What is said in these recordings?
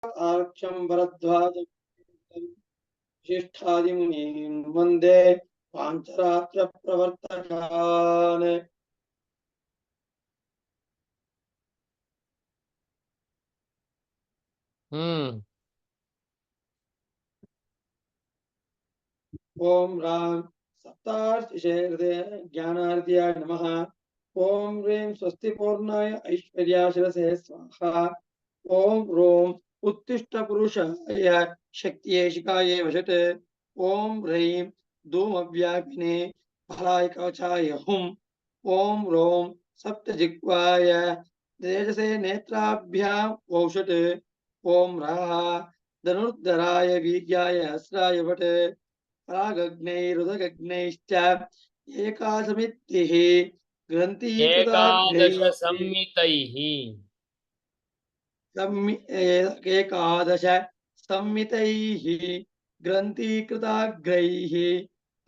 आक्षं भरद्वाजं विशिष्टादिमुनीन् वन्दे पाञ्चरात्रप्रवर्तकान्। ओम राम सप्तार्चिषे हृदय ज्ञानार्ध्याय नमः। ओम ह्रीं स्वस्ति पूर्णाय ऐश्वर्याशिरसे स्वाहा। ओम रोम उत्तिष्ठ पुरुषाय शक्तिये शिखाये वषट्। ओम ह्रीं धूमव्यापिने फलाय कवचाय हुम्। ओम रोम सप्तजिह्वाय तेजसे नेत्राभ्यां वौषट्। ओम राः धनुर्धराय वीर्याय अस्राय वट्। प्रागग्नैरुदगग्नैश्च एकासमित्तिः एकादश ग्रन्थीकृताग्रैः एकादश संमितैः ग्रन्थीकृताग्रैः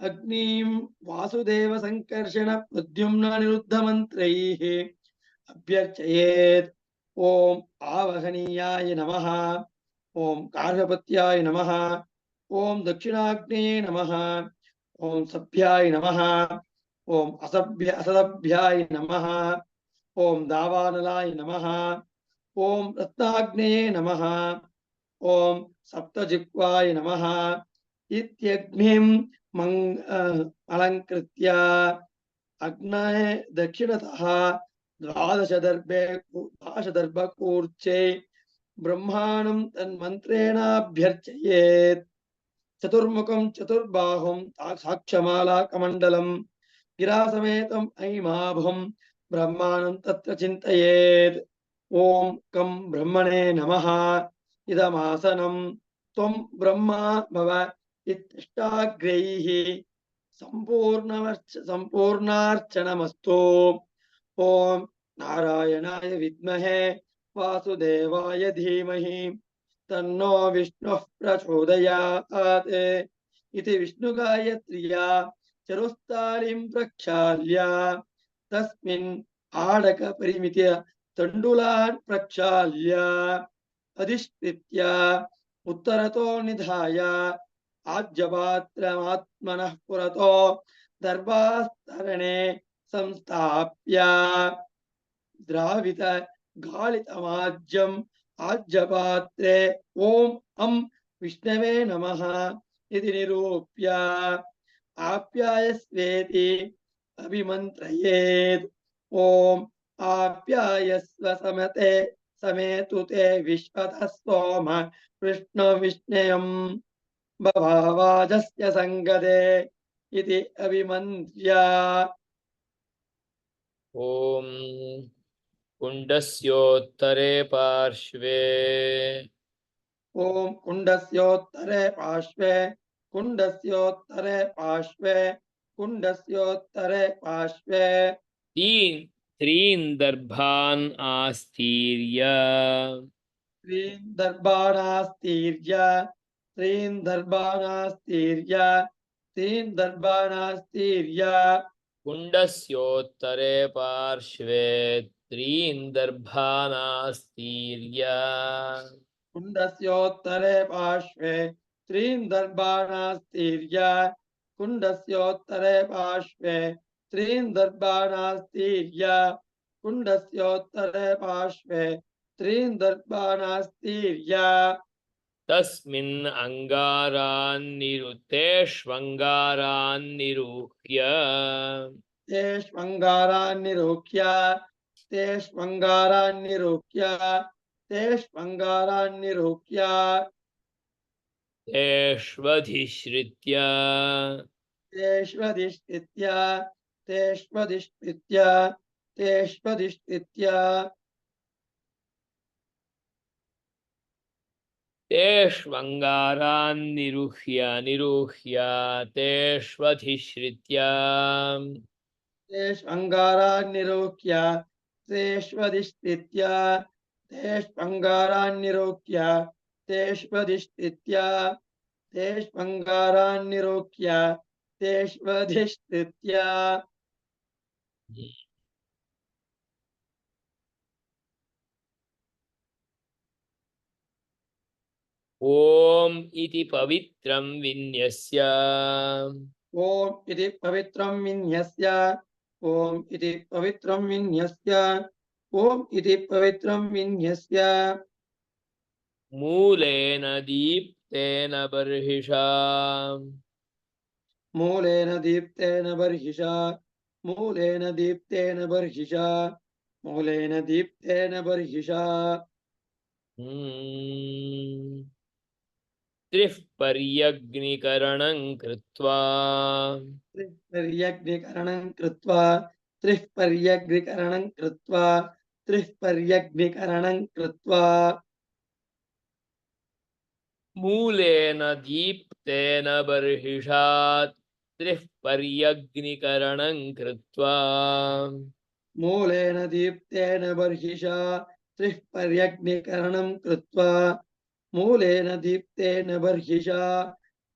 अग्निं वासुदेव संकर्षण प्रद्युम्न निरुद्धमन्त्रैः अभ्यर्चयेत्। ओम आवहनीयाय नमः। ओम कार्हपत्याय नमः। ओम दक्षिणाग्नेये नमः। ओम सभ्याय नमः। ओम असभ्याय नमः। ओम दावानलाय नमः। ओम रत्नाग्नेये नमः। ओम सप्तजिह्वाय नमः इत्यग्निं अलङ्कृत्य अग्नये दक्षिणतः द्वादशदर्भकूर्चे ब्रह्माणं तन्मन्त्रेणाभ्यर्चयेत्। चतुर्मुखं चतुर्बाहुं साक्षमालाकमण्डलं गिरासमेतं ऐमाभं ब्रह्माणं तत्र चिन्तयेत्। ओम कं ब्रह्मणे नमः। इदमासनं त्वं ब्रह्मा भव इत्तिष्ठाग्रैः संपूर्णार्चनमस्तु। ओम नारायणाय विद्महे वासुदेवाय धीमहि तन्नो विष्णुः प्रचोदयात्। इति विष्णुगायत्र्या चरुस्तालिं प्रक्षाल्य तस्मिन् आडकपरिमित्य तण्डुलान् प्रक्षाल्य अधिष्ठित्य उत्तरतो निधाय आज्यपात्रमात्मनः पुरतो दर्भास्तरणे संस्थाप्य द्रावित गालितमाज्यम् आज्यपात्रे ओम अं विष्णवे नमः इति निरूप्य आप्यायस्वेति अभिमन्त्रयेत्। ओम आप्यायस्व समते समेतु ते विश्वतः सोम विष्णुविष्णयं बभावाजस्य संगदे इति अभिमन्त्र्य। ओम कुण्डस्योत्तरे पार्श्वे ओम कुण्डस्योत्तरे पार्श्वे कुण्डस्योत्तरे पार्श्वे कुण्डस्योत्तरे पार्श्वे त्रीन् दर्भान् आस्तीर्य त्रीन् दर्भाणास्तीर्य त्रीन् दर्भाणास्तीर्य त्रीन् दर्भाणास्तीर्य कुण्डस्योत्तरे पार्श्वे त्रीन् दर्भान् आस्तीर्य कुण्डस्योत्तरे पार्श्वे त्रीन् दर्भाणास्तीर्य कुण्डस्योत्तरे पार्श्वे त्रीन् दर्भाणास्तीर्य कुण्डस्योत्तरे पार्श्वे त्रीन् दर्भाणास्तीर्य तस्मिन् तेष्वङ्गारान्निरुह्य तेष्वङ्गारान्निरुह्य तेष्वङ्गारान्निरुह्य तेष्वङ्गारान्निरुह्य तेष्वधिश्रित्य तेष्वधिष्ठित्य तेष्वधिष्ठित्य तेष्वधिष्ठित्य निरुह्य तेष्वधिश्रित्य तेष्वङ्गारान्निरुह्य तेष्वधिष्ठित्य तेष्वङ्गारान्निरुह्य तेष्वधिष्ठित्य तेष्वङ्गारान्निरुह्य तेष्वधिष्ठित्य ॐ इति पवित्रं विन्यस्य ॐ इति पवित्रं विन्यस्य ॐ इति पवित्रं विन्यस्य ॐ इति पवित्रं विन्यस्य मूलेन दीप्तेन बर्हिषा मूलेन दीप्तेन बर्हिषा मूलेन दीप्तेन बर्हिषा मूलेन दीप्तेन बर्हिषा त्रिः पर्यग्निकरणं कृत्वा त्रिपर्यग्निकरणं कृत्वा त्रिपर्यग्निकरणं कृत्वा त्रिपर्यग्निकरणं कृत्वा मूलेन दीप्तेन बर्हिषा त्रिः पर्यग्निकरणं कृत्वा मूलेन दीप्तेन बर्हिषा त्रिपर्यग्निकरणं कृत्वा मूलेन दीप्तेन बर्हिषा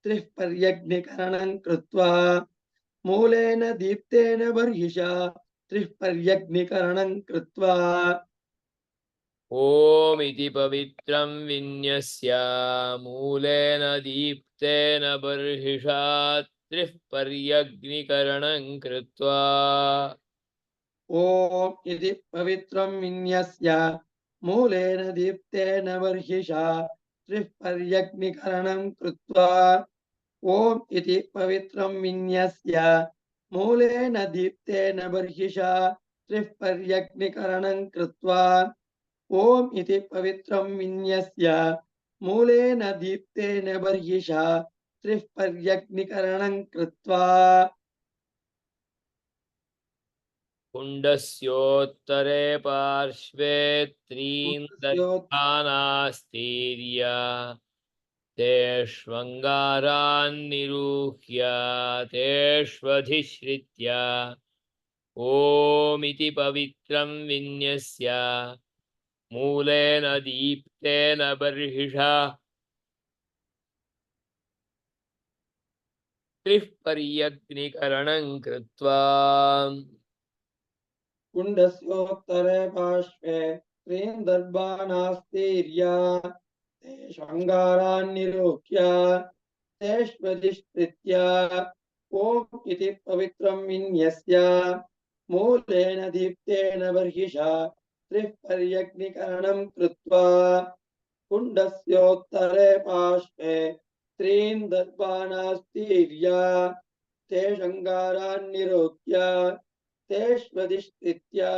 त्रिपर्यग्निकरणं कृत्वा मूलेन दीप्तेन बर्हिषा त्रिपर्यग्निकरणं कृत्वा ॐ इति पवित्रं विन्यस्य मूलेन दीप्तेन बर्हिषा त्रिः पर्यग्निकरणं कृत्वा ॐ इति पवित्रं विन्यस्य मूलेन दीप्तेन बर्हिषा त्रिपर्यग्निकरणं कृत्वा ॐ इति पवित्रं विन्यस्य मूलेन दीप्तेन बर्हिषा त्रिपर्यग्निकरणं कृत्वा ॐ इति पवित्रं विन्यस्य मूलेन दीप्तेन बर्हिषा त्रिपर्यग्निकरणं कृत्वा कुण्डस्योत्तरे पार्श्वे त्रीन् कुण्डस्योत् दर्भानास्तीर्य तेष्वङ्गारान्निरूह्य तेष्वधिश्रित्य ॐ इति पवित्रं विन्यस्य मूलेन दीप्तेन बर्हिषा त्रिः पर्यग्निकरणं कृत्वा कुण्डस्योत्तरे पार्श्वे त्रीन् दर्भानास्तीर्य तेष्वङ्गारान्निरूह्य तेष्वधिष्ठित्य ॐ इति पवित्रं विन्यस्य मूलेन दीप्तेन बर्हिषा त्रिपर्यग्निकरणं कृत्वा कुण्डस्योत्तरे पार्श्वे त्रीन् दर्भानास्तीर्य तेषङ्गारान्निरूह्य तेष्वधिष्ठित्य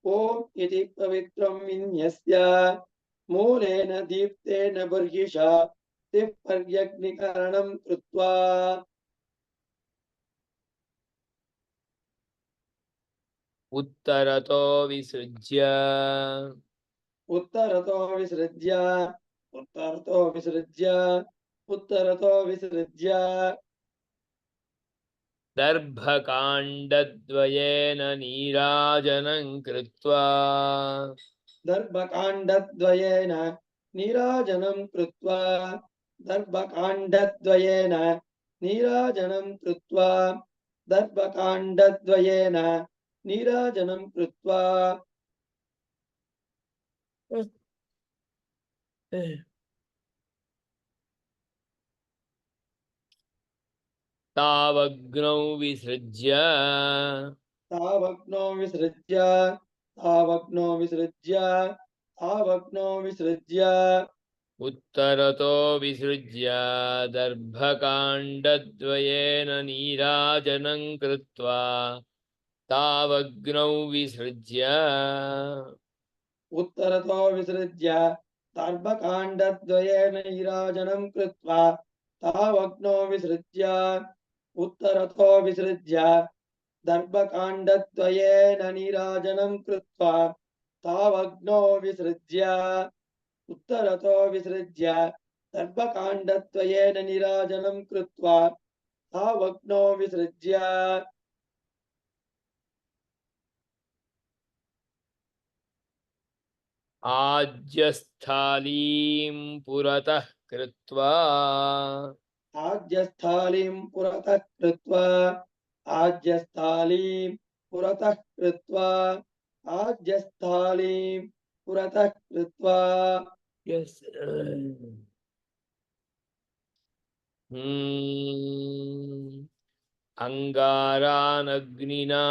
ॐ इति पवित्रं विन्यस्य मूलेन दीप्तेन बर्हिषा त्रिपर्यग्निकरणं कृत्वा उत्तरतो विसृज्य उत्तरतो विसृज्य उत्तरतो विसृज्य उत्तरतो विसृज्य दर्भकाण्डद्वयेन नीराजनं कृत्वा दर्भकाण्डद्वयेन नीराजनं कृत्वा दर्भकाण्डद्वयेन नीराजनं कृत्वा दर्भकाण्डद्वयेन नीराजनं कृत्वा तावग्नौ विसृज्य तावग्नो विसृज्य तावग्नो विसृज्य तावग्नो विसृज्य उत्तरतो विसृज्य दर्भकाण्डद्वयेन नीराजनं कृत्वा तावग्नौ विसृज्य उत्तरतो विसृज्य दर्भकाण्डद्वयेन नीराजनं कृत्वा तावग्नो विसृज्य उत्तरतो विसृज्य दर्भकाण्डद्वयेन नीराजनं कृत्वा तावग्नो विसृज्य उत्तरतो विसृज्य दर्भकाण्डद्वयेन नीराजनं कृत्वा तावग्नो विसृज्य आज्यस्थालीं पुरतः कृत्वा आज्यस्थालीं पुरतः कृत्वा आज्यस्थालीं पुरतः कृत्वा आज्यस्थालीं पुरतः कृत्वा Yes. अंगारानग्निना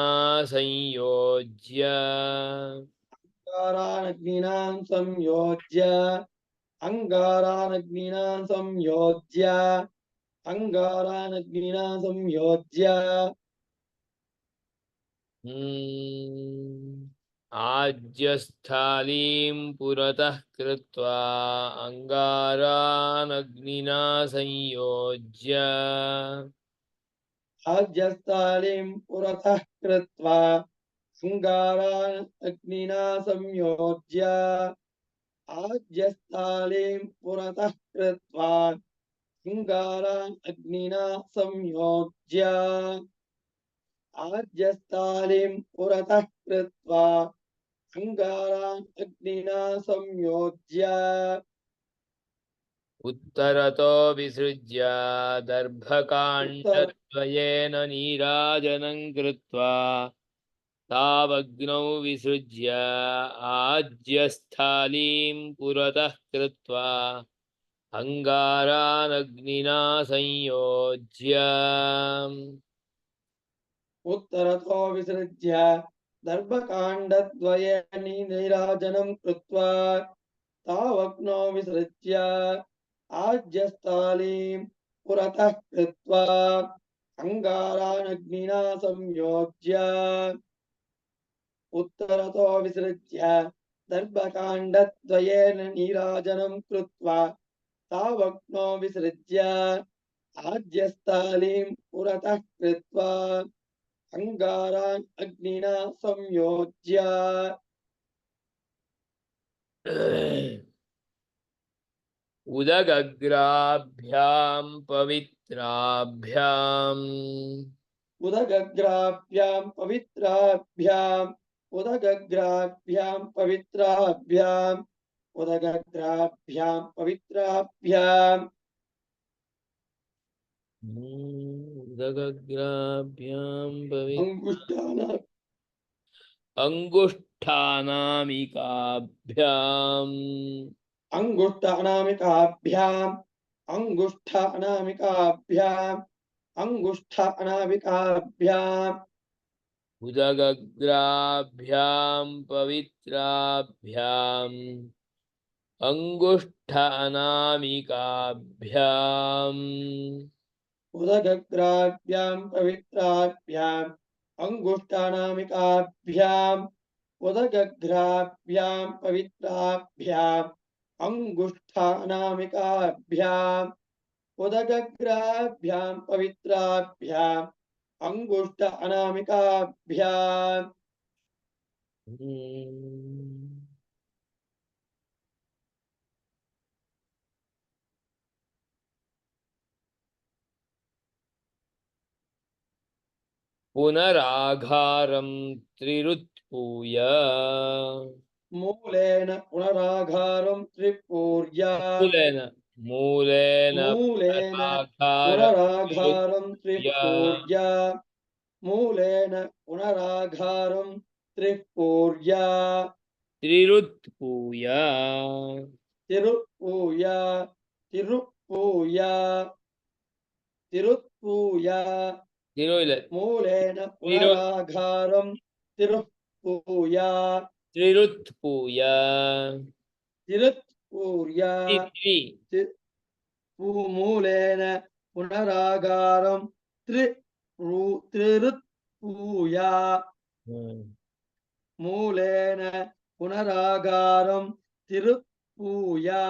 संयोज्य अंगारानग्निनां संयोज्य अंगारानग्निनां संयोज्य अंगारानग्निना संयोज्य आज्यस्थालीं पुरतः कृत्वा अंगारानग्निना संयोज्य आज्यस्थालीं पुरतः कृत्वा अंगारानग्निना संयोज्य आज्यस्थालीं पुरतः कृत्वा अंगारानग्निना संयोज्य आज्यस्थालीं पुरतः कृत्वा अंगारानग्निना संयोज्य उत्तरतो विसृज्य उत्तर दर्भकाण्डद्वयेन नीराजनं कृत्वा तावग्नौ विसृज्य आज्यस्थालीं पुरतः कृत्वा अंगारानग्निना संयोज्य उत्तरतो विसृज्य दर्भकाण्डद्वयेन नीराजनं कृत्वा तावग्नौ विसृज्य आज्यस्थालीं पुरतः कृत्वा अंगारानग्निना संयोज्य उत्तरतो विसृज्य दर्भकाण्डद्वयेन नीराजनं कृत्वा तावग्नौ विसृज्य आज्यस्थालीं पुरतः कृत्वा अंगारान् अग्निना संयोज्य उदगग्राभ्यां पवित्राभ्याम् उदगग्राभ्यां पवित्राभ्याम् उदगग्राभ्यां पवित्राभ्याम् उदगग्राभ्यां पवित्राभ्याम् उदगग्राभ्यां अंगुष्ठान अंगुष्ठानामिकाभ्याम् अंगुष्ठानामिकाभ्याम् अंगुष्ठानामिकाभ्याम् अंगुष्ठानामिकाभ्याम् उदगग्राभ्यां पवित्राभ्याम् अंगुष्ठानामिकाभ्याम् उदगग्राभ्यां पवित्राभ्याम् अंगुष्ठानामिकाभ्याम् उदगग्राभ्यां पवित्राभ्याम् अंगुष्ठानामिकाभ्याम् उदगग्राभ्यां पवित्राभ्याम् अंगुष्ठ अनामिकाभ्याम् पुनराघारं त्रिरुत्पूय मूलेन पुनराघारं त्रिपूर्या मूलेन मूलेन मूलेन पुनराघारं पुनराघारं त्रिरुत्पूय त्रिपूर्या मूलेन पुनराघारं त्रिपूर्या त्रिरुत्पूय तिरुपूया तिरुपूया तिरुपूया तिरुल मूलेन त्रिरु पुनराघारं तिरुपूया त्रिरुत्पूय तिरुपूर्या त्रि मूलेन पुनरागारं त्रिरुत्पूया मूलेन पुनरागारं तिरुपूया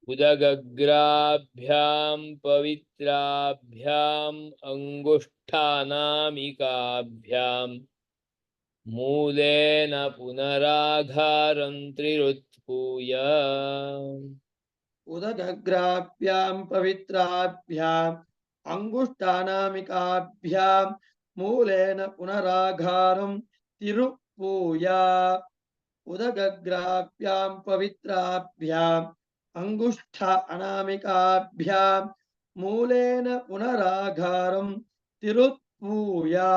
उदगग्राभ्यां पवित्राभ्याम् अंगुष्ठानामिकाभ्याम् मूलेन पुनराघारं त्रिरुत्पूय उदगग्राभ्यां पवित्राभ्याम् अंगुष्ठानामिकाभ्यां मूलेन पुनराघारं तिरुपूया उदगग्राभ्यां पवित्राभ्याम् अंगुष्ठ अनामिकाभ्यां मूलेन पुनराघारं तिरुपूया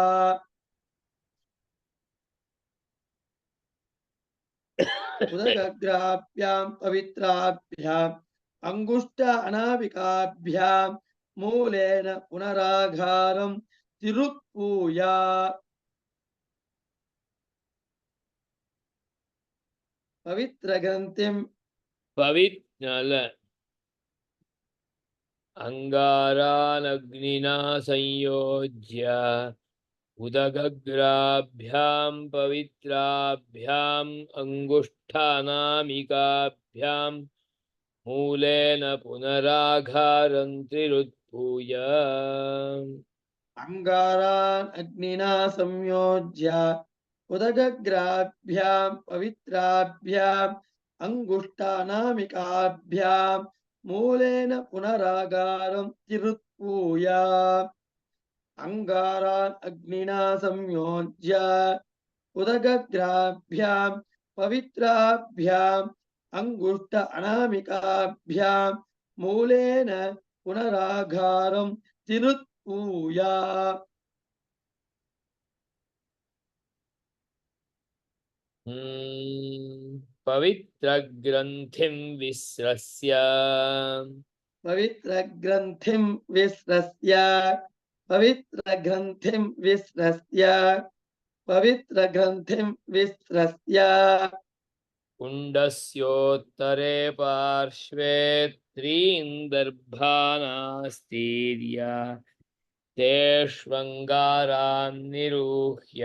उदगग्राभ्यां पवित्राभ्याम् अङ्गुष्ठ अनामिकाभ्यां मूलेन पुनराघारं तिरुत्पूय पवित्रग्रन्थिं पवित्र अंगारानग्निना संयोज्य उदगग्राभ्यां पवित्राभ्याम् अङ्गुष्ठानामिकाभ्यां मूलेन पुनराघारं त्रिरुत्भूय अंगारान् अग्निना संयोज्य उदगग्राभ्यां पवित्राभ्याम् अङ्गुष्ठानामिकाभ्यां मूलेन पुनरागारं तिरुत्पूय अंगारान् अग्निना संयोज्य उदगग्राभ्यां पवित्राभ्याम् अङ्गुष्ठ अनामिकाभ्यां मूलेन पुनराघारं तिरुत्पूय पवित्रग्रन्थिं विस्रस्य पवित्रग्रन्थिं विस्रस्य पवित्रग्रन्थिं विस्रस्य पवित्रग्रन्थिं विस्रस्य कुण्डस्योत्तरे पार्श्वे त्रीन् दर्भानास्तीर्य तेष्वङ्गारान् निरूह्य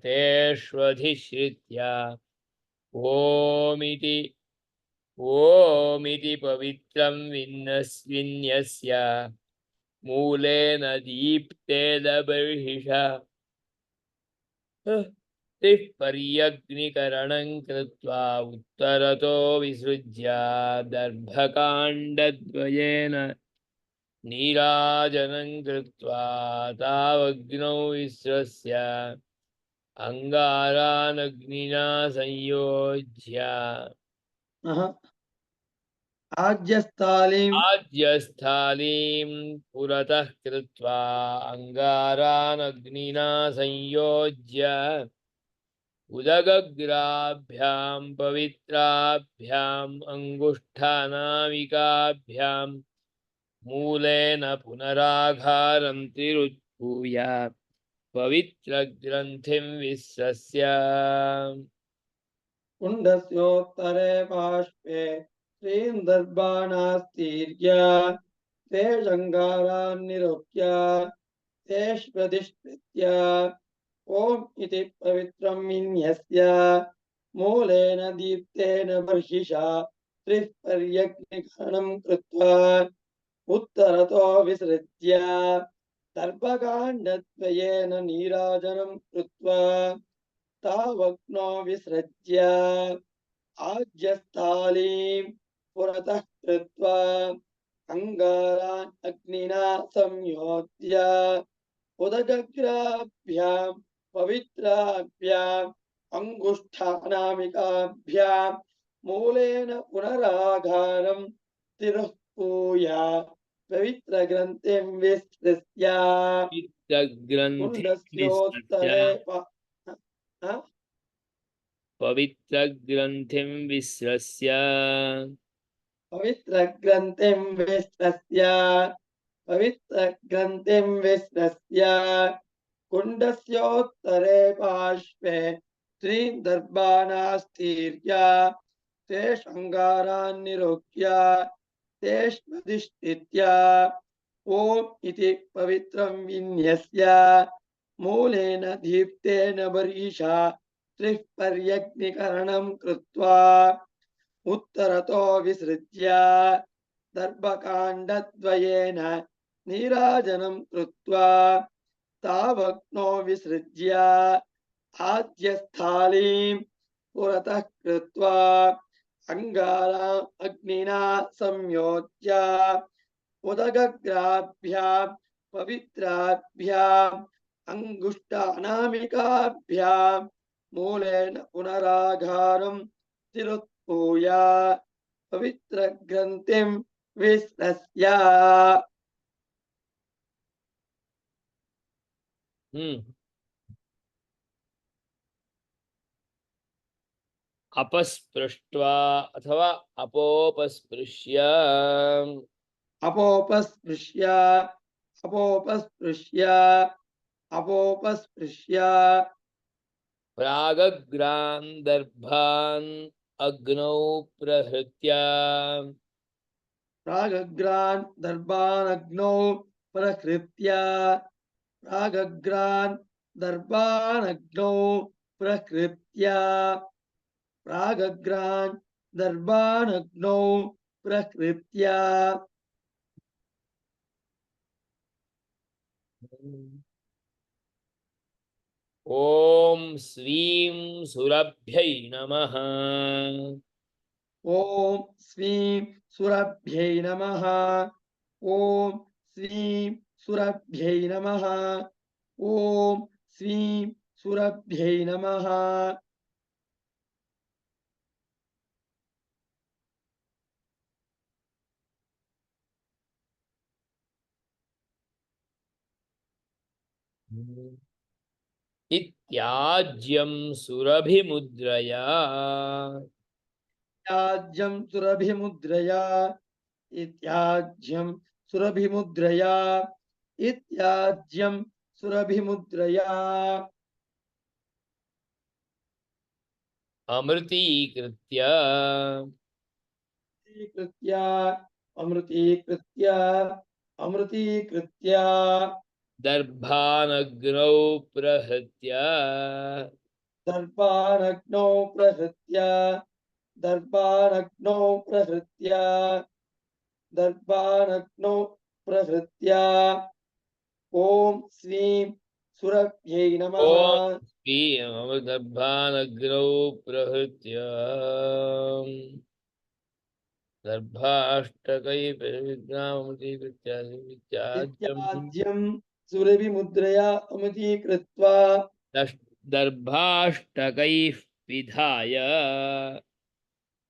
तेष्वधिश्रित्य ओमिति पवित्रं विन्यस्य मूलेन दीप्तेदबर्हिषा तिः पर्यग्निकरणं कृत्वा उत्तरतो विसृज्य दर्भकाण्डद्वयेन नीराजनं कृत्वा तावग्नौ विस्रस्य अंगारानग्निना संयोज्य आज्यस्थालिं आज्यस्थालीं पुरतः कृत्वा अंगारानग्निना संयोज्य उदगग्राभ्यां पवित्राभ्याम् अङ्गुष्ठानामिकाभ्यां मूलेन पुनराघारं त्रिरुत्भूय पवित्रग्रन्थिं विस्रस्य कुण्डस्योत्तरे पार्श्वे श्रीं दर्बाणास्तीर्य तेषङ्गारान् निरूप्य तेष्वधिष्ठित्य ॐ इति पवित्रं विन्यस्य मूलेन दीप्तेन बर्हिषा त्रिः पर्यग्निकरणं कृत्वा उत्तरतो विसृज्य दर्भकाण्डद्वयेन नीराजनं कृत्वा तावग्नो विसृज्य आज्यस्थालीं पुरतः कृत्वा अंगारान् अग्निना संयोज्य उदगग्राभ्यां पवित्राभ्याम् अङ्गुष्ठानामिकाभ्यां मूलेन पुनराघारं तिरुःपूय पवित्रग्रन्थिं विस्तृत्य पवित्रग्रन्थिं विस्रस्य कुण्डस्योत्तरे पवित्रग्रन्थिं विस्रस्य पवित्रग्रन्थिं विस्तृत्य पवित्रग्रन्थिं विस्तृत्य कुण्डस्योत्तरे पार्श्वे त्रीन् दर्भानास्तीर्य तेषङ्गारान् निरूप्य तेष्वधिष्ठित्य ॐ इति पवित्रं विन्यस्य मूलेन दीप्तेन बर्हिषा त्रिः पर्यग्निकरणं कृत्वा उत्तरतो विसृज्य दर्भकाण्डद्वयेन नीराजनं कृत्वा तावग्नो विसृज्य आज्यस्थालीं पुरतः कृत्वा अंगाराम् अग्निना संयोज्य उदगग्राभ्यां पवित्राभ्याम् अङ्गुष्ठानामिकाभ्यां मूलेन पुनराघारं तिरुत्पूय पवित्रग्रन्थिं विस्तृत्य अपस्पृष्ट्वा अथवा अपोपस्पृश्य अपोपस्पृश्य अपोपस्पृश्य अपोपस्पृश्य प्रागग्रान्दर्भान् अग्नौ प्रहृत्य प्रागग्रान् दर्भानग्नौ प्रहृत्य प्रागग्रान् दर्भानग्नौ प्रहृत्य प्रागग्रान् दर्भानग्नौ प्रहृत्य ॐ श्रीं सुरभ्यै नमः। ॐ श्रीं सुरभ्यै नमः। ॐ श्रीं सुरभ्यै नमः। ॐ श्रीं सुरभ्यै नमः। इत्याज्यं सुरभिमुद्रया त्याज्यं सुरभिमुद्रया इत्याज्यं सुरभिमुद्रया इत्याज्यं सुरभिमुद्रया अमृतीकृत्य अमृतीकृत्य अमृतीकृत्य अमृतीकृत्य दर्भानग्नौ प्रहृत्य दर्भानग्नौ प्रहृत्य दर्भानग्नौ प्रहृत्य दर्भानग्नौ प्रहृत्य ॐ श्रीं सुरभ्यै नमः। ॐ श्रीं दर्भानग्नौ प्रहृत्य दर्भाष्टकैर्विद्यामृतीकृत्य इत्याज्यं सुरभिमुद्रया अमृतीकृत्वा दर्भाष्टकैः पिधाय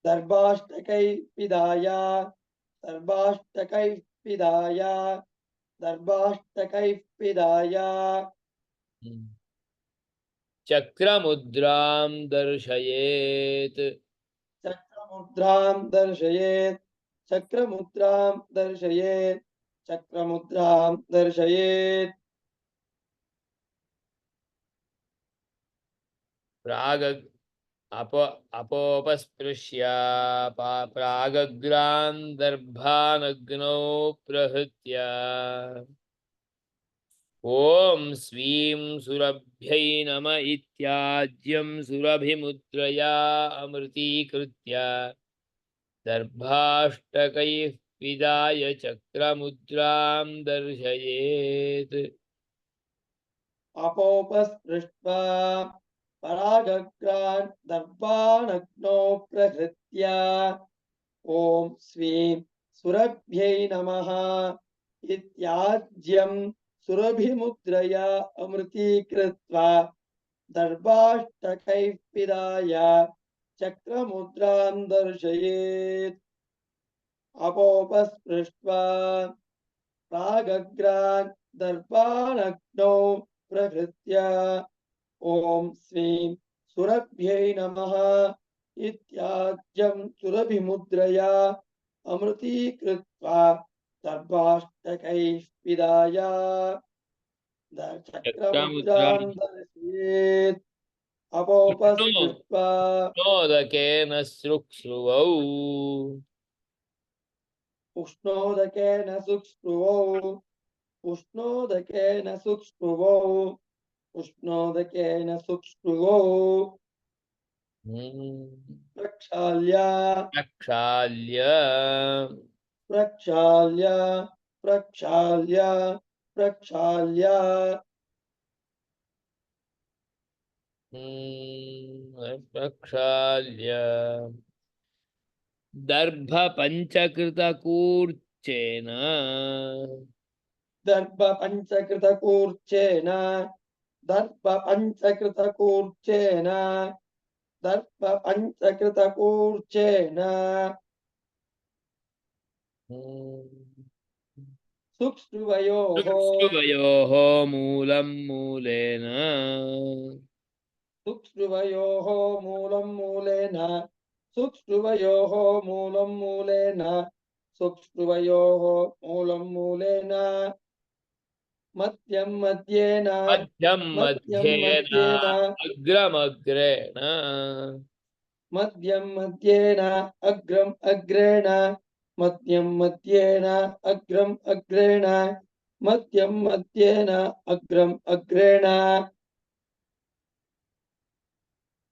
दर्भाष्टकै पिधाय दर्भाष्टकै पिधाय दर्भाष्टकै पिधाय चक्रमुद्रां दर्शयेत् चक्रमुद्रां दर्शयेत् चक्रमुद्रां दर्शयेत् चक्रमुद्रां दर्शयेत् अपोपस्पृश्य प्रागग्रान् दर्भानग्नौ प्रहृत्य ॐ श्रीं सुरभ्यै नम इत्याज्यं सुरभिमुद्रया अमृतीकृत्य दर्भाष्टकैः पिदाय चक्रमुद्रां दर्शयेत् अपोपस्पृष्ट्वा परागग्रान् दर्भानग्नौ प्रहृत्य ॐ श्रीं सुरभ्यै नमः इत्याज्यं सुरभिमुद्रया अमृतीकृत्वा दर्भाष्टकैः पिधाय चक्रमुद्रां दर्शयेत् अपोपस्पृष्ट्वा प्रागग्रान् दर्भानग्नौ प्रहृत्य ॐ श्रीं सुरभ्यै नमः इत्याज्यं सुरभिमुद्रया अमृतीकृत्वा दर्भाष्टकैः पिधाय चक्रमुद्रां दर्शयेत् अपोपस्पृष्ट्वा उष्णोदकेन सृक्ष्णुवौ उष्णोदकेन सुक्ष्णुवौ उष्णोदकेन सुक्ष्णुवौ उष्णोदकेन सुक्ष्णुवौ प्रक्षाल्य प्रक्षाल्य प्रक्षाल्य प्रक्षाल्य प्रक्षाल्य प्रक्षाल्य दर्भपञ्चकृतकूर्चेन दर्भपञ्चकृतकूर्चेन दर्भपञ्चकृतकूर्चेन दर्भपञ्चकृतकूर्चेन सुक्ष्णुवयोः सुक्ष्णुवयोः मूलं मूलेन सुक्ष्णुवयोः मूलं मूलेन सुक्ष्णुवयोः मूलं मूलेन सुक्ष्णुवयोः मूलं मूलेन मध्यं मध्येन मध्यं मध्यं मध्येन मध्येन अग्रमग्रेण मध्यं मध्येन अग्रम अग्रेण मध्यं मध्येन अग्रम अग्रेण मध्यं मध्येन अग्रम अग्रेण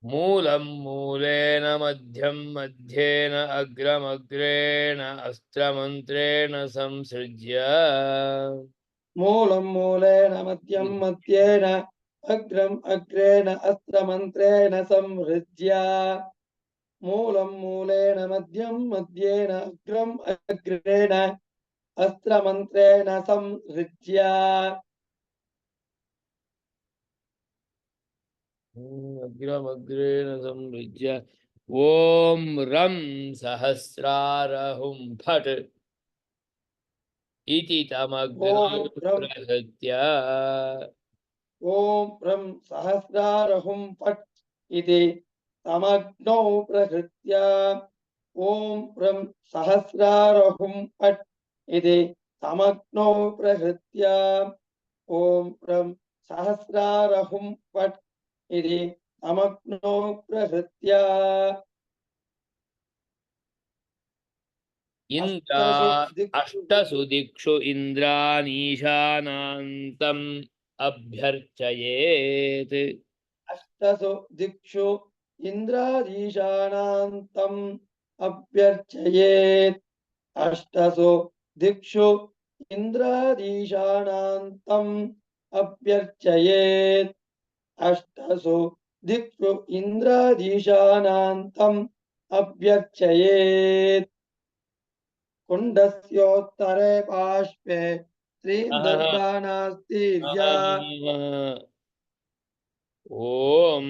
मूलं मूलेन मध्यं मध्येन अग्रमग्रेण अस्त्रमन्त्रेण संसृज्य मूलं मूलेन मध्यं मध्येन अग्रम अग्रेण अस्त्रमन्त्रेण संहृज्य मूलं मूलेन मध्यं मध्येन अग्रम अग्रेण अस्त्रमन्त्रेण संहृज्य अग्रमग्रेण संसृज्य ॐ रं सहस्रारहुं फट् इति तमग्रौ ॐ रं प्रहृत्य ॐ रं सहस्रारहुं फट् इति तमग्नौ प्रहृत्य ॐ रं सहस्रारहुं फट् इति तमग्नौ प्रहृत्य ॐ रं सहस्रारहुं फट् इति तमग्नौ प्रहृत्य इन्द्रा दिक्षु अष्टसु दिक्षु इन्द्रानीशानान्तम् अभ्यर्चयेत् अष्टसु दिक्षु इन्द्राधीशानान्तम् अभ्यर्चयेत् अष्टसु दिक्षु इन्द्राधीशानान्तम् अभ्यर्चयेत् अष्टसु दिक्षु इन्द्राधीशानान्तम् अभ्यर्चयेत् कुण्डस्योत्तरे पार्श्वे श्रीं दर्बानास्तीर्या ॐ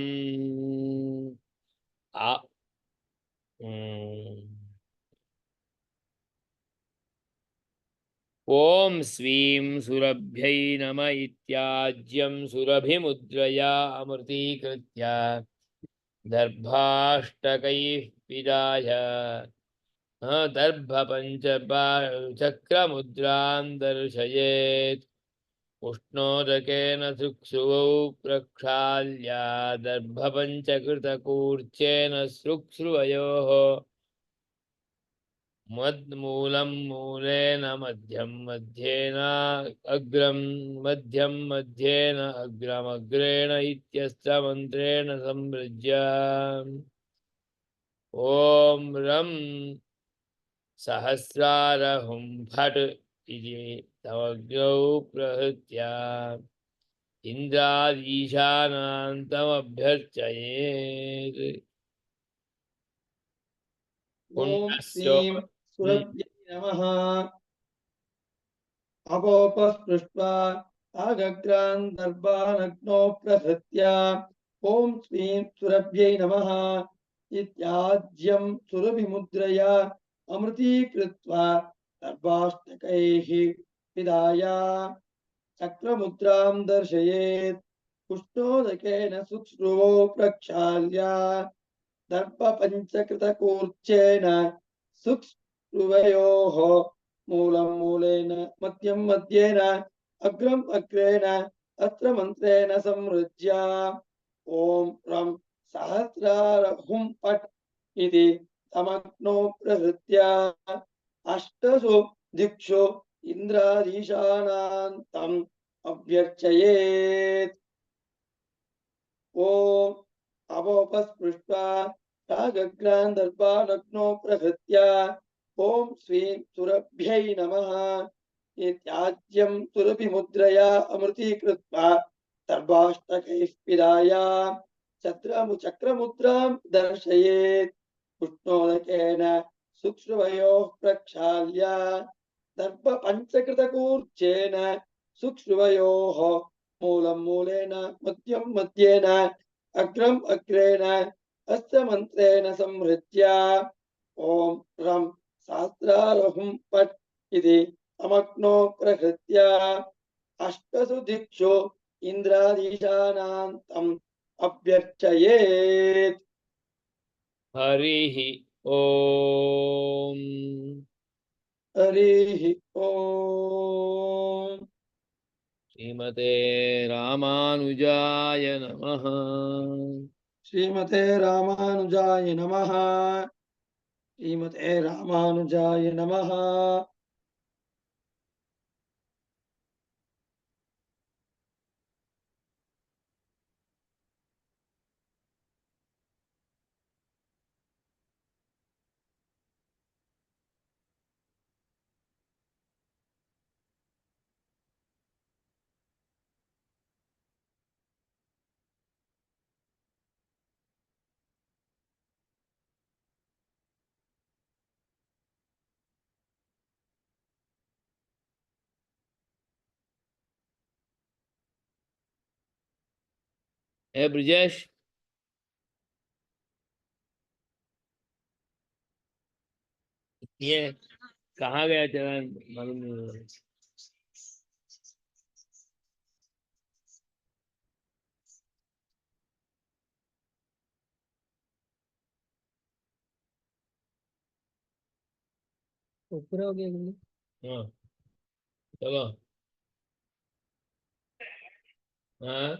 ॐ श्रीं सुरभ्यै नम इत्याज्यं सुरभिमुद्रया अमृतीकृत्य दर्भाष्टकैः पिदाय दर्भपञ्चचक्रमुद्रां दर्शयेत् उष्णोदकेन सुक्षुवौ प्रक्षाल्य दर्भपञ्चकृतकूर्चेन सुक्ष्रुवयोः मद्मूलं मूलेन मध्यं मध्येन अग्रं मध्यं मध्येन अग्रमग्रेण इत्यस्त्रमन्त्रेण संसृज्य ॐ रं सहस्रारहुं फट् इति तमग्नौ प्रहृत्य इन्द्रादीशानान्तमभ्यर्चयेत् ॐ श्रीं सुरभ्यै नमः अपोपस्पृष्ट्वा आगग्रान् दर्बानग्नौ प्रहृत्य ॐ श्रीं सुरभ्यै नमः इत्याज्यं सुरभिमुद्रया अमृतीकृत्वा दर्भाष्टकैः पिधाय चक्रमुद्रां दर्शयेत् उष्णोदकेन सुक्ष्णुवो प्रक्षाल्य दर्भपञ्चकृतकूर्चेन सुक्ष्णुवयोः मूलं मूलेन मध्यं मध्येन अग्रम अग्रेण अस्त्रमन्त्रेण संहृज्य ॐ रं सहस्रारहुं फट् इति तमग्नौ प्रहृत्य अष्टसु दिक्षु इन्द्राधीशानान्तम् अभ्यर्चयेत् ॐ अवोपस्पृष्ट्वा रागग्रान् दर्बानग्नौ प्रहृत्य ॐ श्रीं सुरभ्यै नमः इत्याज्यं सुरभिमुद्रया अमृतीकृत्वा दर्भाष्टकैः पिधाय चक्रमुद्रां दर्शयेत् उष्णोदकेन सुक्ष्णुवयोः प्रक्षाल्य दर्भपञ्चकृतकूर्चेन सुक्ष्णुवयोः मूलं मूलेन मध्यं मध्येन अग्रम अग्रेण अस्त्रमन्त्रेण संहृत्य ॐ रं सहस्रारहुं फट् इति तमग्नौ प्रहृत्य अष्टसु दिक्षु इन्द्राधीशानान्तम् अभ्यर्चयेत्। हरिः ओम। हरिः ओम। श्रीमते रामानुजाय नमः। श्रीमते रामानुजाय नमः। श्रीमते रामानुजाय नमः। ए ब्रजेश, ये कहाँ गया तेरा? मालूम नहीं हो रहा। तो पूरा हो गया कि नहीं? हाँ, चलो। हाँ,